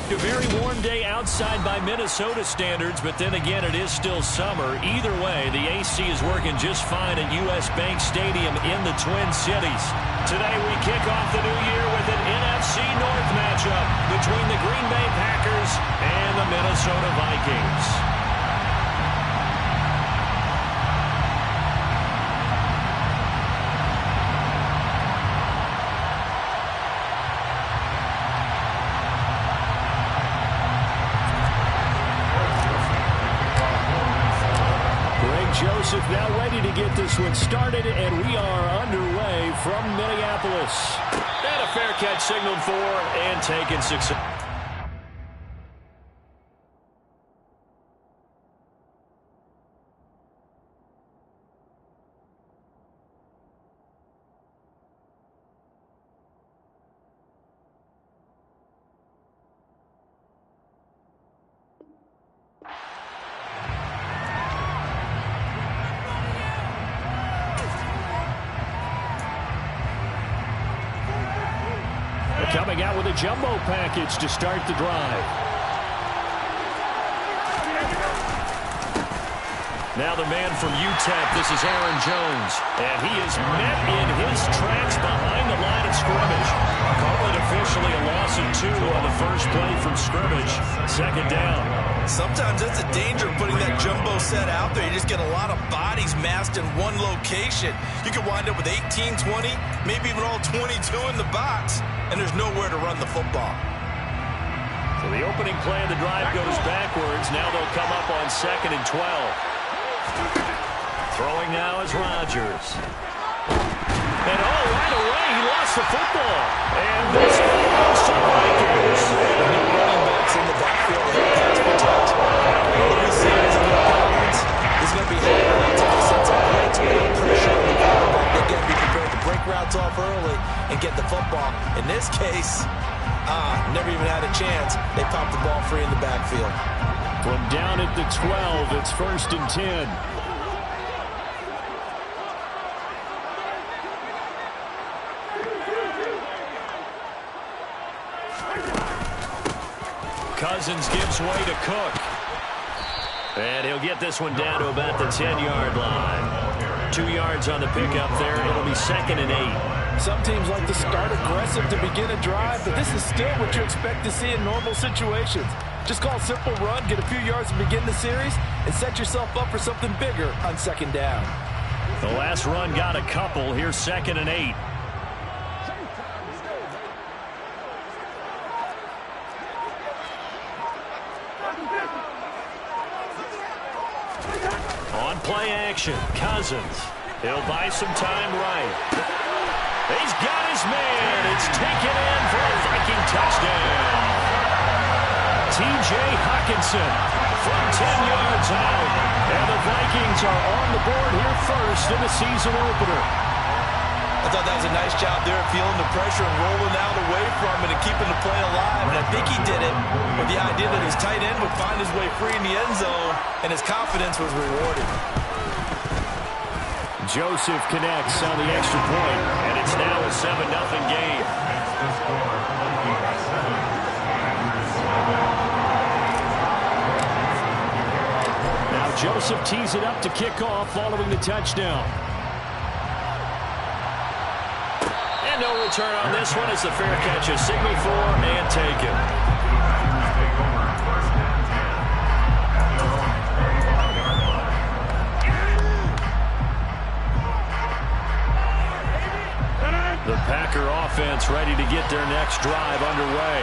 A very warm day outside by Minnesota standards, but then again, it is still summer. Either way, the AC is working just fine at US Bank Stadium in the Twin Cities. Today, we kick off the new year with an NFC North matchup between the Green Bay Packers and the Minnesota Vikings. Joseph now ready to get this one started, and we are underway from Minneapolis. And a fair catch signaled for and taken success. Coming out with a jumbo package to start the drive. Now the man from UTEP, this is Aaron Jones. And he is met in his tracks behind the line of scrimmage. Call it officially a loss of 2 on the first play from scrimmage. Second down. Sometimes that's a danger putting that jumbo set out there. You just get a lot of bodies massed in one location. You could wind up with 18, 20, maybe even all 22 in the box, and there's nowhere to run the football. So the opening play of the drive goes backwards. Now they'll come up on 2nd and 12. Throwing now is Rodgers. And right away, he lost the football. And this goes to the Vikings. No running backs in the backfield. Pass protect. What we see is in the balance is going to be hard until he sets up points with pressure on the quarterback. They got to be prepared to break routes off early and get the football. In this case, never even had a chance. They popped the ball free in the backfield. From down at the 12, it's 1st and 10. Cousins gives way to Cook. And he'll get this one down to about the 10-yard line. 2 yards on the pickup there. It'll be 2nd and 8. Some teams like to start aggressive to begin a drive, but this is still what you expect to see in normal situations. Just call a simple run, get a few yards to begin the series, and set yourself up for something bigger on 2nd down. The last run got a couple. Here's 2nd and 8. On play action, Cousins. He'll buy some time right. He's got his man. It's taken in for a Viking touchdown. T.J. Hawkinson from 10 yards out. And the Vikings are on the board here first in the season opener. I thought that was a nice job there, feeling the pressure and rolling out away from it and keeping the play alive. And I think he did it with the idea that his tight end would find his way free in the end zone, and his confidence was rewarded. Joseph connects on the extra point, and it's now a 7-0 game. Now Joseph tees it up to kick off following the touchdown. And no return on this one as the fair catch is signaled for and taken. The Packer offense ready to get their next drive underway.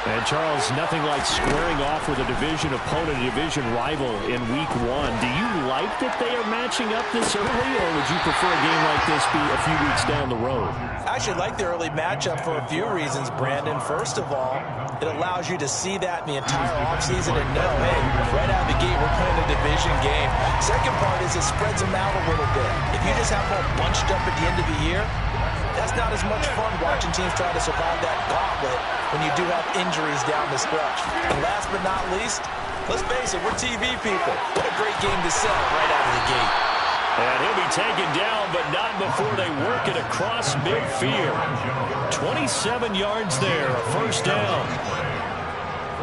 And, Charles, nothing like squaring off with a division opponent, a division rival in Week 1. Do you like that they are matching up this early, or would you prefer a game like this be a few weeks down the road? I actually like the early matchup for a few reasons, Brandon. First of all, it allows you to see that in the entire offseason and know, hey, right out of the gate, we're playing a division game. Second part is it spreads them out a little bit. If you just have them all bunched up at the end of the year, that's not as much fun watching teams try to survive that gauntlet when you do have injuries down the stretch. And last but not least, let's face it, we're TV people. What a great game to sell right out of the gate. And he'll be taken down, but not before they work it across midfield. 27 yards there, a 1st down.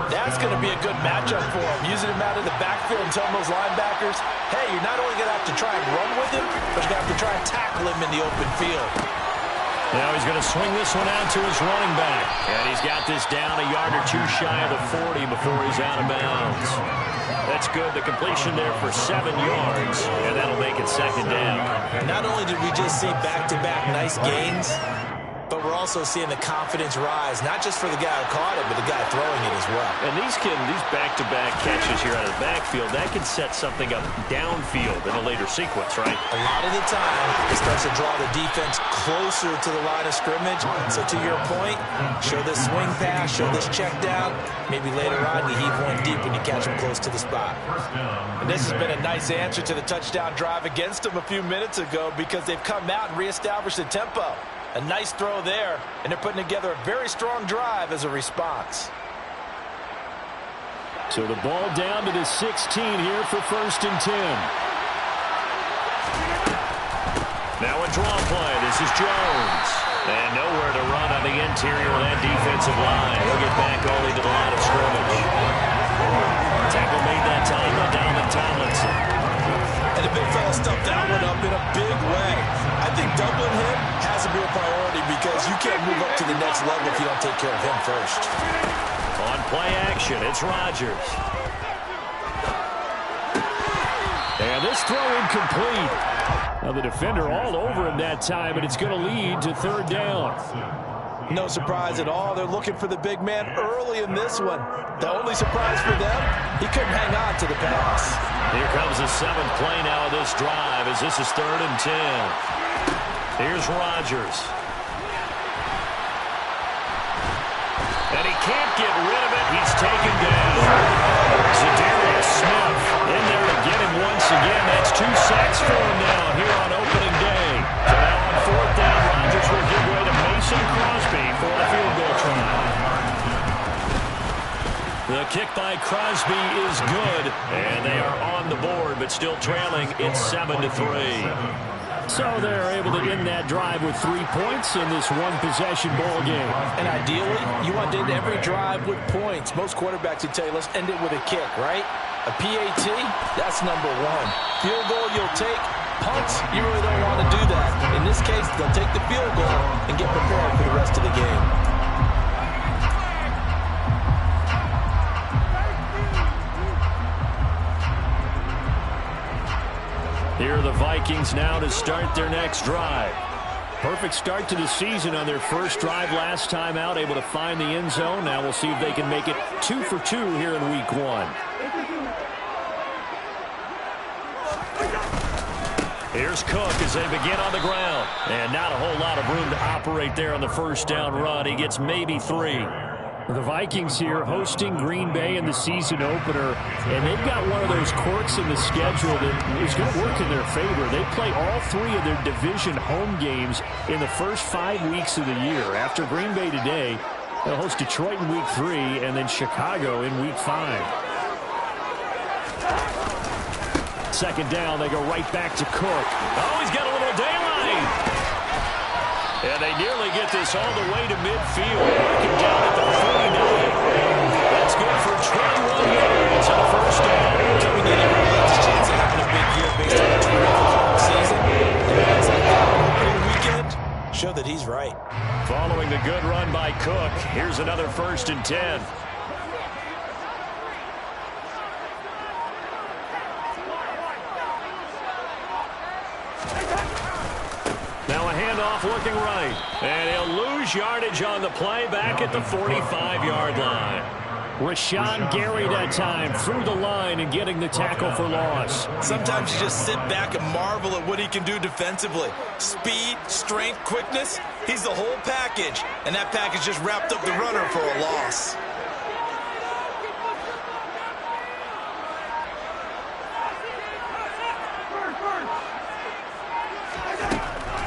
That's going to be a good matchup for him. Using him out of the backfield and telling those linebackers, hey, you're not only going to have to try and run with him, but you're going to have to try and tackle him in the open field. Now he's going to swing this one out to his running back. And he's got this down a yard or two shy of the 40 before he's out of bounds. That's good. The completion there for 7 yards, and that'll make it second down. Not only did we just see back-to-back nice gains, but we're also seeing the confidence rise, not just for the guy who caught it, but the guy throwing it as well. And these back-to-back catches here out of the backfield, that can set something up downfield in a later sequence, right? A lot of the time, it starts to draw the defense closer to the line of scrimmage. So to your point, show this swing pass, show this check down. Maybe later on, you heave one deep when you catch him close to the spot. And this has been a nice answer to the touchdown drive against them a few minutes ago because they've come out and reestablished the tempo. A nice throw there, and they're putting together a very strong drive as a response. So the ball down to the 16 here for 1st and 10. Now a draw play. This is Jones. And nowhere to run on the interior of that defensive line. He'll get back only to the line of scrimmage. Tackle made that time by Dalvin Tomlinson. And the big fella stuffed that one up in a big way. I think doubling him has to be a priority because you can't move up to the next level if you don't take care of him first. On play action, it's Rodgers. And this throw incomplete. Now the defender all over him that time, and it's going to lead to 3rd down. No surprise at all. They're looking for the big man early in this one. The only surprise for them, he couldn't hang on to the pass. Here comes the 7th play now of this drive as this is 3rd and 10. Here's Rodgers. And he can't get rid of it. He's taken down. Za'Darius Smith in there to get him once again. That's 2 sacks for him now here on opening day. So now on 4th down, Rodgers will give way to Mason Crosby for a field goal try. The kick by Crosby is good, and they are on the board, but still trailing. It's 7-3. So they're able to end that drive with 3 points in this one-possession ball game. And ideally, you want to end every drive with points. Most quarterbacks would tell you, let's end it with a kick, right? A PAT, that's number 1. Field goal, you'll take. Punts, you really don't want to do that. In this case, they'll take the field goal and get prepared for the rest of the game. Here are the Vikings now to start their next drive. Perfect start to the season on their first drive last time out, able to find the end zone. Now we'll see if they can make it 2 for 2 here in week 1. Here's Cook as they begin on the ground. And not a whole lot of room to operate there on the first down run. He gets maybe 3. The Vikings here hosting Green Bay in the season opener, and they've got one of those quirks in the schedule that is going to work in their favor. They play all 3 of their division home games in the first 5 weeks of the year. After Green Bay today, they'll host Detroit in week 3 and then Chicago in week 5. 2nd down, they go right back to Cook. Oh, he's got a little daylight. And they nearly get this all the way to midfield. Working down at the 49. That's good for 21 yards on a first down. Giving anybody else a chance of having a big year based on a terrific season. And guys like that opening weekend show that he's right. Following the good run by Cook, here's another 1st and 10. Now a handoff looking right. And he'll lose yardage on the play back at the 45-yard line. Rashawn Gary that time through the line and getting the tackle for loss. Sometimes you just sit back and marvel at what he can do defensively. Speed, strength, quickness, he's the whole package. And that package just wrapped up the runner for a loss.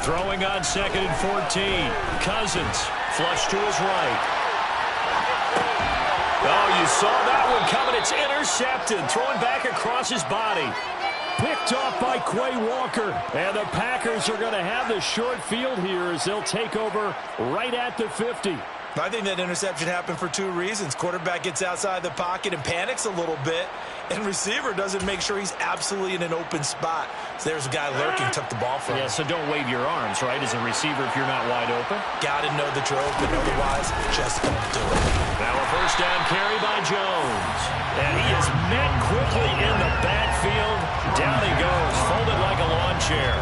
Throwing on 2nd and 14. Cousins flush to his right. Oh, you saw that one coming. It's intercepted. Throwing back across his body. Picked off by Quay Walker. And the Packers are going to have the short field here as they'll take over right at the 50. I think that interception happened for two reasons. Quarterback gets outside the pocket and panics a little bit, and receiver doesn't make sure he's absolutely in an open spot. So there's a guy lurking, took the ball from him. Yeah, so don't wave your arms, right, as a receiver if you're not wide open. Got to know that you're open, otherwise just don't do it. Now a first down carry by Jones. And he is met quickly in the backfield. Down he goes, folded like a lawn chair.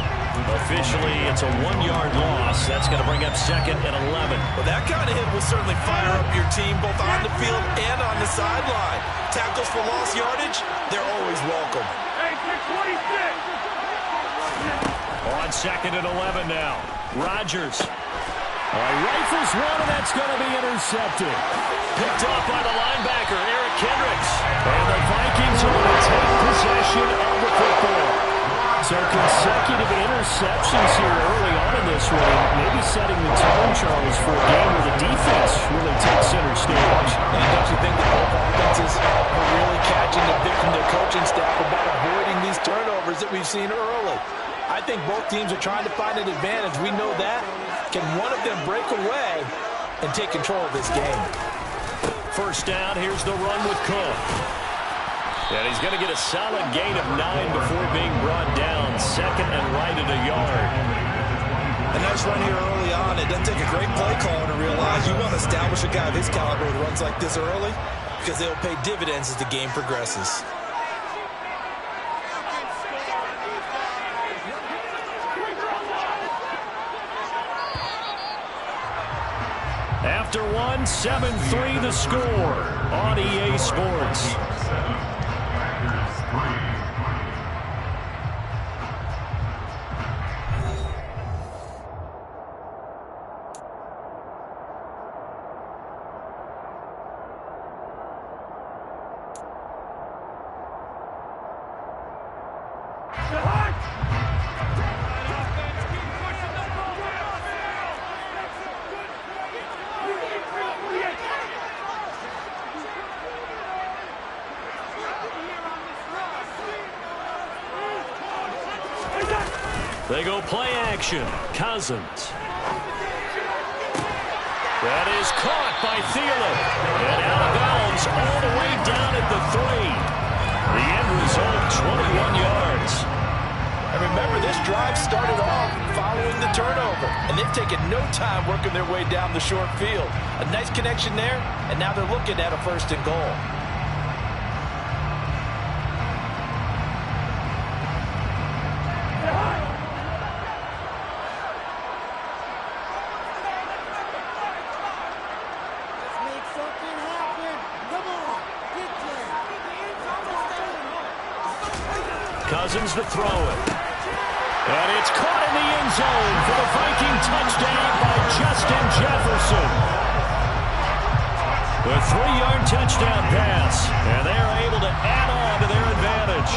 Officially, it's a 1-yard loss. That's going to bring up 2nd and 11. Well, that kind of hit will certainly fire up your team both on the field and on the sideline. Tackles for lost yardage, they're always welcome. On 2nd and 11 now. Rodgers. Rifles one, and that's going to be intercepted. Picked off by the linebacker, Eric Kendricks. And the Vikings are going to take possession of the football. So consecutive interceptions here early on in this one, maybe setting the tone, Charles, for a game where the defense really takes center stage. And don't you think that both offenses are really catching the bit from their coaching staff about avoiding these turnovers that we've seen early? I think both teams are trying to find an advantage. We know that. Can one of them break away and take control of this game? First down, here's the run with Cook. And he's going to get a solid gain of 9 before being brought down. 2nd and right at a yard. A nice run here early on. It doesn't take a great play caller to realize you want to establish a guy of his caliber who runs like this early because they'll pay dividends as the game progresses. After one, 7-3 the score on EA Sports. They go play action. Cousins. That is caught by Thielen. And out of bounds all the way down at the 3. The end result, 21 yards. And remember, this drive started off following the turnover. And they've taken no time working their way down the short field. A nice connection there, and now they're looking at a 1st and goal. Cousins to throw it. And it's caught in the end zone for the Viking touchdown by Justin Jefferson. The 3-yard touchdown pass. And they're able to add on to their advantage.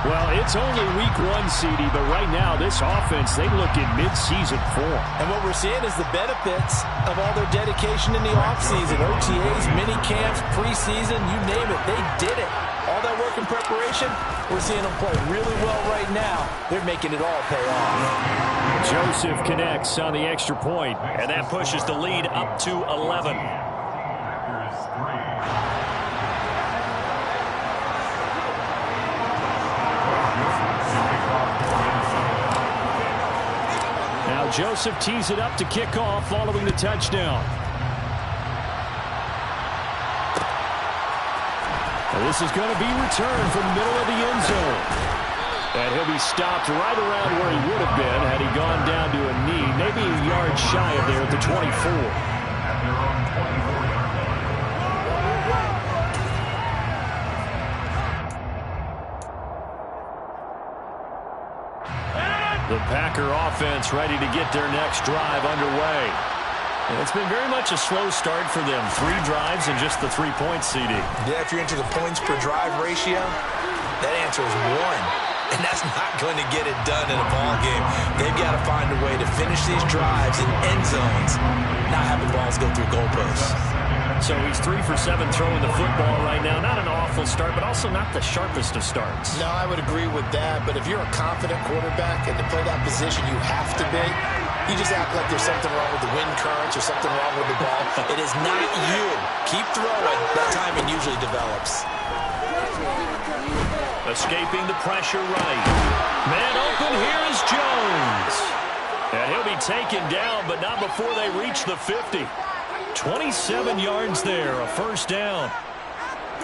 Well, it's only week 1, CD, but right now this offense, they look in mid-season form. And what we're seeing is the benefits of all their dedication in the offseason. OTAs, mini camps, preseason, you name it, they did it. All that work and preparation, we're seeing them play really well right now. They're making it all pay off. Joseph connects on the extra point, and that pushes the lead up to 11. Now Joseph tees it up to kick off following the touchdown. This is going to be returned from the middle of the end zone. And he'll be stopped right around where he would have been had he gone down to a knee, maybe a yard shy of there at the 24. The Packer offense ready to get their next drive underway. And it's been very much a slow start for them. 3 drives and just the 3 points, CD. Yeah, if you're into the points per drive ratio, that answer is 1. And that's not going to get it done in a ball game. They've got to find a way to finish these drives in end zones, not having balls go through goalposts. So he's 3 for 7 throwing the football right now. Not an awful start, but also not the sharpest of starts. No, I would agree with that. But if you're a confident quarterback and to play that position, you have to be. You just act like there's something wrong with the wind currents or something wrong with the ball. It is not you. Keep throwing. That timing usually develops. Escaping the pressure right. Man open, here is Jones. And he'll be taken down, but not before they reach the 50. 27 yards there, a first down.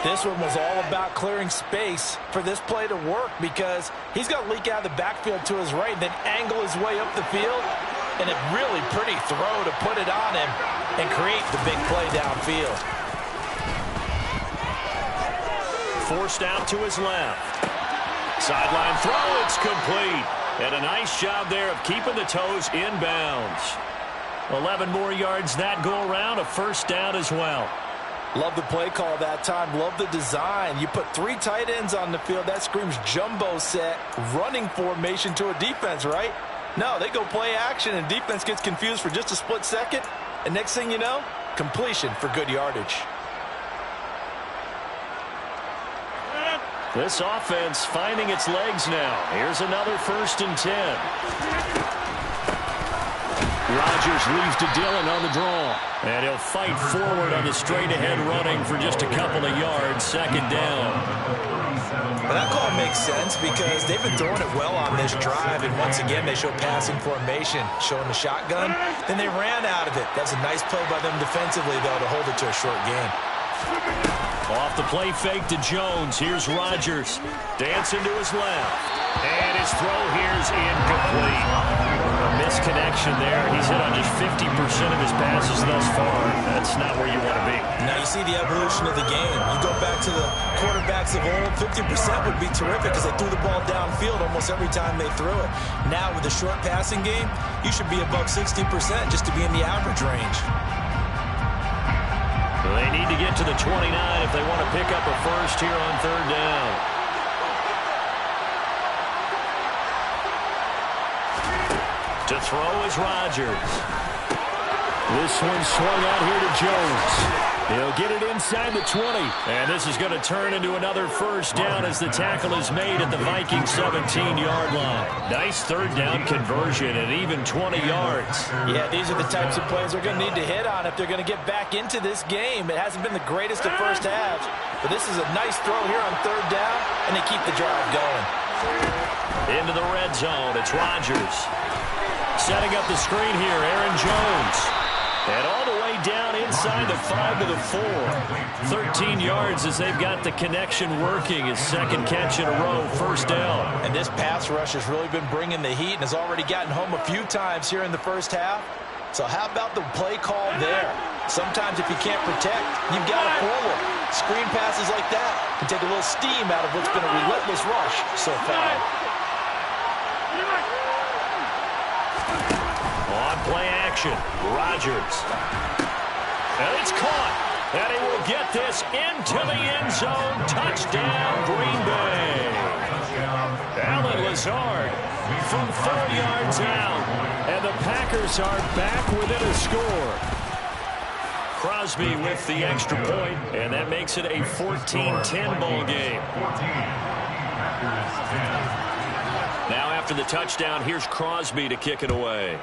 This one was all about clearing space for this play to work because he's going to leak out of the backfield to his right and then angle his way up the field. And a really pretty throw to put it on him and create the big play downfield. Forced out to his left. Sideline throw, it's complete. And a nice job there of keeping the toes inbounds. 11 more yards that go around, a first down as well. Love the play call that time. Love the design. You put 3 tight ends on the field. That screams jumbo set, running formation to a defense, right? No, they go play action, and defense gets confused for just a split second. And next thing you know, completion for good yardage. This offense finding its legs now. Here's another 1st and 10. Rodgers leaves to Dillon on the draw. And he'll fight forward on the straight-ahead running for just a couple of yards. 2nd down. Well, that call makes sense because they've been throwing it well on this drive. And once again, they show passing formation, showing the shotgun. Then they ran out of it. That's a nice play by them defensively, though, to hold it to a short gain. Off the play fake to Jones. Here's Rodgers. Dancing to his left. And his throw here's incomplete. A misconnection there. He's hit on just 50% of his passes thus far. That's not where you want to be. Now you see the evolution of the game. You go back to the quarterbacks of old, 50% would be terrific because they threw the ball downfield almost every time they threw it. Now with the short passing game, you should be above 60% just to be in the average range. They need to get to the 29 if they want to pick up a first here on 3rd down. To throw is Rodgers. This one swung out here to Jones. He'll get it inside the 20. And this is going to turn into another first down as the tackle is made at the Vikings 17-yard line. Nice 3rd down conversion and even 20 yards. Yeah, these are the types of plays they're going to need to hit on if they're going to get back into this game. It hasn't been the greatest of first halves, but this is a nice throw here on 3rd down, and they keep the drive going. Into the red zone, it's Rodgers. Setting up the screen here, Aaron Jones. And all the way down inside the 5 to the 4. 13 yards as they've got the connection working. His 2nd catch in a row, first down. And this pass rush has really been bringing the heat and has already gotten home a few times here in the first half. So how about the play call there? Sometimes if you can't protect, you've got to fool them. Screen passes like that can take a little steam out of what's been a relentless rush so far. On play action, Rodgers. And it's caught. And he will get this into the end zone. Touchdown, Green Bay. Allen Lazard from 4 yards out. And the Packers are back within a score. Crosby with the extra point, and that makes it a 14-10 ball game. Now after the touchdown, here's Crosby to kick it away.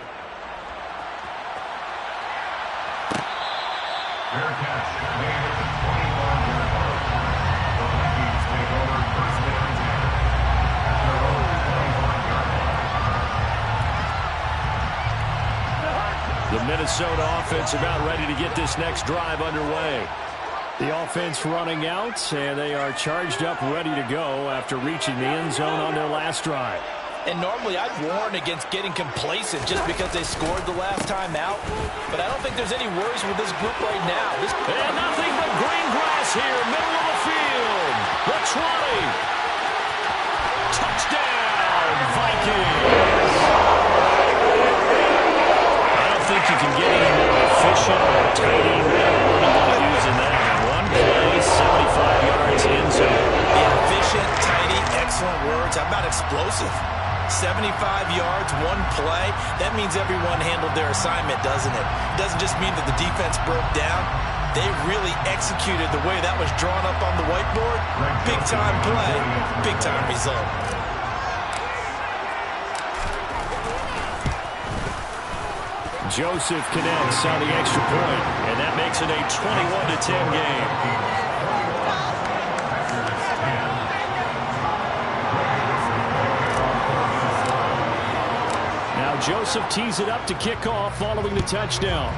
The Minnesota offense about ready to get this next drive underway. The offense running out, and they are charged up, ready to go after reaching the end zone on their last drive. And normally I'd warn against getting complacent just because they scored the last time out. But I don't think there's any worries with this group right now. And nothing but green grass here, middle of the field. The 20. Touchdown, Vikings. I don't think you can get any more efficient or tidy using that. One play, 75 yards in zone. Yeah, efficient, tidy, excellent words. How about explosive? 75 yards, one play. That means everyone handled their assignment, doesn't it? It doesn't just mean that the defense broke down. They really executed the way that was drawn up on the whiteboard. Big-time play, big-time result. Joseph connects on the extra point, and that makes it a 21-10 game. Now Joseph tees it up to kick off following the touchdown.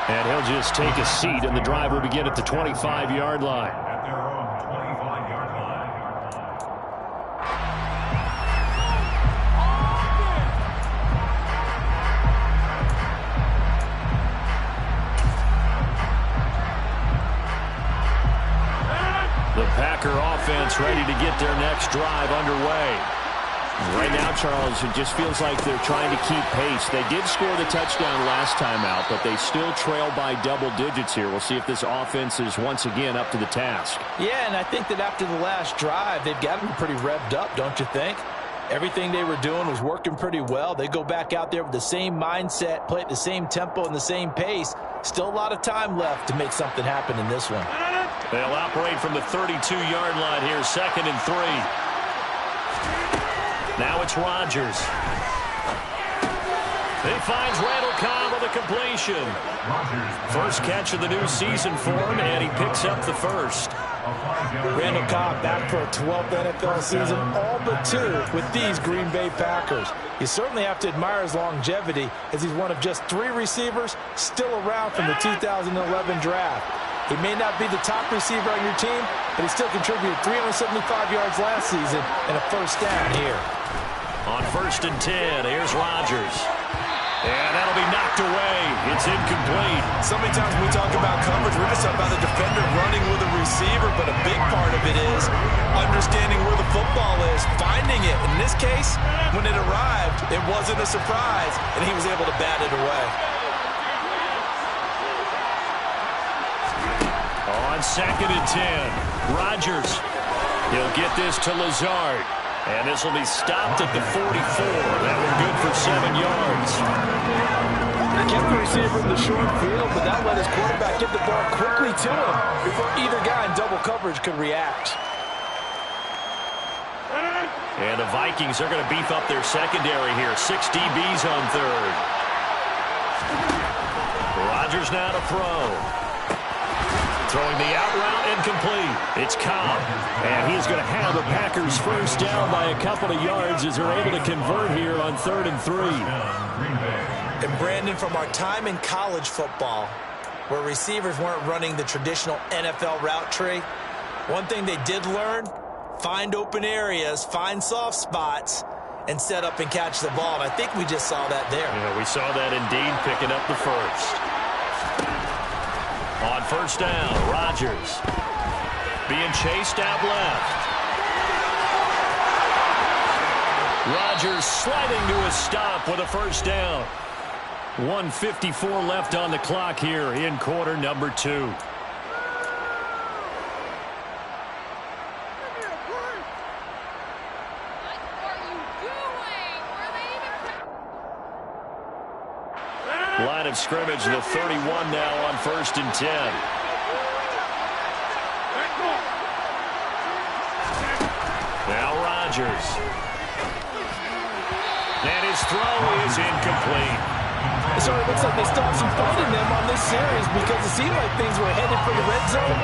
And he'll just take a seat, and the drive will begin at the 25-yard line. The Packer offense ready to get their next drive underway. Right now, Charles, it just feels like they're trying to keep pace. They did score the touchdown last time out, but they still trail by double digits here. We'll see if this offense is once again up to the task. Yeah, and I think that after the last drive, they've got to be pretty revved up, don't you think? Everything they were doing was working pretty well. They go back out there with the same mindset, play at the same tempo and the same pace. Still a lot of time left to make something happen in this one. They'll operate from the 32-yard line here, 2nd and 3. Now it's Rodgers. He finds Randall Cobb with a completion. First catch of the new season for him, and he picks up the first. Randall Cobb back for a 12th NFL season, all but 2 with these Green Bay Packers. You certainly have to admire his longevity, as he's one of just 3 receivers still around from the 2011 draft. He may not be the top receiver on your team, but he still contributed 375 yards last season and a first down here. On 1st and 10, here's Rodgers. And that'll be knocked away. It's incomplete. So many times when we talk about coverage, we're just talking about the defender running with a receiver, but a big part of it is understanding where the football is, finding it. In this case, when it arrived, it wasn't a surprise, and he was able to bat it away. On 2nd and 10, Rodgers. He'll get this to Lazard. And this will be stopped at the 44. That was good for 7 yards. Kept the receiver in the short field, but that let his quarterback get the ball quickly to him before either guy in double coverage could react. And the Vikings are going to beef up their secondary here. 6 DBs on 3rd. Rodgers now to throw. Throwing the out route incomplete. It's Cobb. And he's going to have the Packers first down by a couple of yards as they're able to convert here on 3rd and 3. And Brandon, from our time in college football, where receivers weren't running the traditional NFL route tree, one thing they did learn, find open areas, find soft spots, and set up and catch the ball. And I think we just saw that there. Yeah, we saw that indeed, picking up the first. On 1st down, Rodgers being chased out left. Rodgers sliding to a stop with a first down. 1:54 left on the clock here in quarter number 2. Line of scrimmage, the 31 now on 1st and 10. Now Rodgers. And his throw is incomplete. So it looks like they still have some fight in them on this series because it seemed like things were headed for the red zone.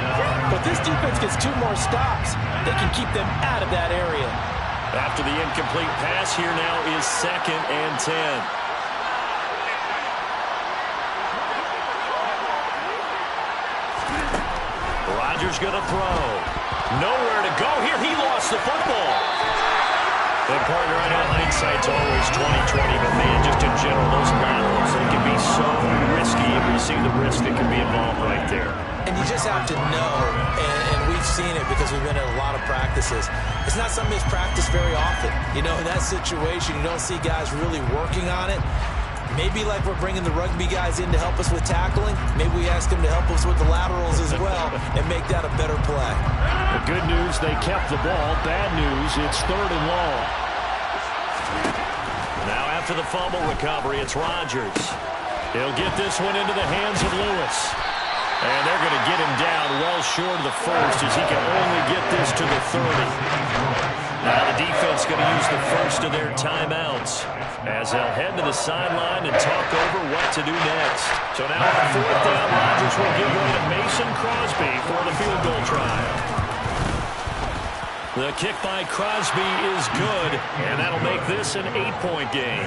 But this defense gets 2 more stops. They can keep them out of that area. After the incomplete pass, here now is 2nd and 10. Rodgers going to throw. Nowhere to go here. He lost the football. And partner, I know hindsight's always 20/20, but man, just in general, those laterals, they can be so risky, and we see the risk that can be involved right there. And you just have to know, and we've seen it because we've been at a lot of practices. It's not something that's practiced very often. You know, in that situation, you don't see guys really working on it. Maybe like we're bringing the rugby guys in to help us with tackling, maybe we ask them to help us with the laterals as well and make that a better play. The good news, they kept the ball. Bad news, it's 3rd and long. Now after the fumble recovery, it's Rodgers. He'll get this one into the hands of Lewis. And they're going to get him down well short of the first as he can only get this to the 30. Now the defense going to use the first of their timeouts as they'll head to the sideline and talk over what to do next. So now on fourth down, Rodgers will give way to Mason Crosby for the field goal try. The kick by Crosby is good, and that'll make this an 8-point game.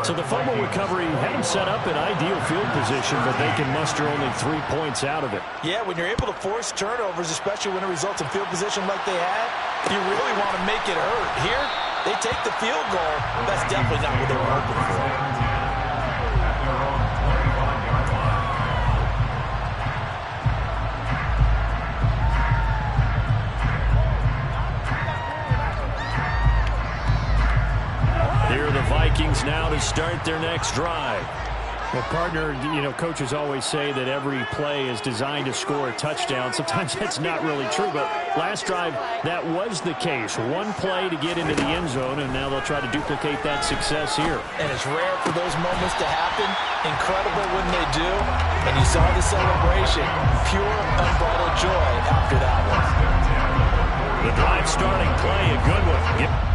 So the fumble recovery had them set up in ideal field position, but they can muster only 3 points out of it. Yeah, when you're able to force turnovers, especially when it results in field position like they had, you really want to make it hurt. Here, they take the field goal. That's definitely not what they were hoping for. Vikings now to start their next drive. Well, partner, coaches always say that every play is designed to score a touchdown. Sometimes that's not really true, but last drive, that was the case. One play to get into the end zone, and now they'll try to duplicate that success here. And it's rare for those moments to happen. Incredible when they do. And you saw the celebration. Pure, unbridled joy after that one. The drive starting play, a good one.